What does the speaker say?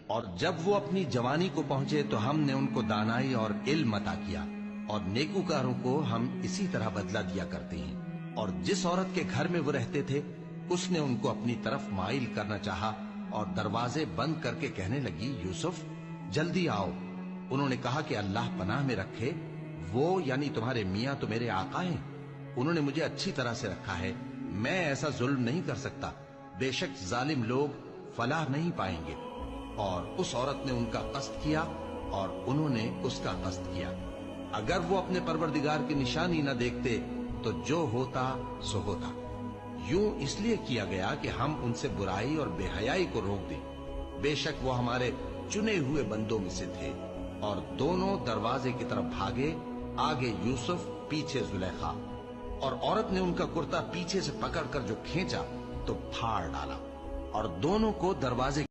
اور جب وہ اپنی جوانی کو پہنچے تو ہم نے ان کو دانائی اور علم عطا کیا، اور نیکوکاروں کو ہم اسی طرح بدلہ دیا کرتے ہیں۔ اور جس عورت کے گھر میں وہ رہتے تھے اس نے ان کو اپنی طرف مائل کرنا چاہا اور دروازے بند کر کے کہنے لگی، یوسف جلدی آؤ۔ انہوں نے کہا کہ اللہ پناہ میں رکھے، وہ یعنی تمہارے میاں تو میرے آقا ہیں، انہوں نے مجھے اچھی طرح سے رکھا ہے، میں ایسا ظلم نہیں کر سکتا، بے شک ظالم لوگ فلاح نہیں پائیں گے۔ اور اس عورت نے ان کا قصد کیا اور انہوں نے اس کا قصد کیا۔ اگر وہ اپنے پروردگار کی نشانی نہ دیکھتے تو جو ہوتا سو ہوتا۔ یوں اس لیے کیا گیا کہ ہم ان سے برائی اور بے حیائی کو روک دیں، بے شک وہ ہمارے چنے ہوئے بندوں میں سے تھے۔ اور دونوں دروازے کی طرف بھاگے، آگے یوسف پیچھے زلیخا، اور عورت نے ان کا کرتا پیچھے سے پکڑ کر جو کھینچا تو پھاڑ ڈالا، اور دونوں کو دروازے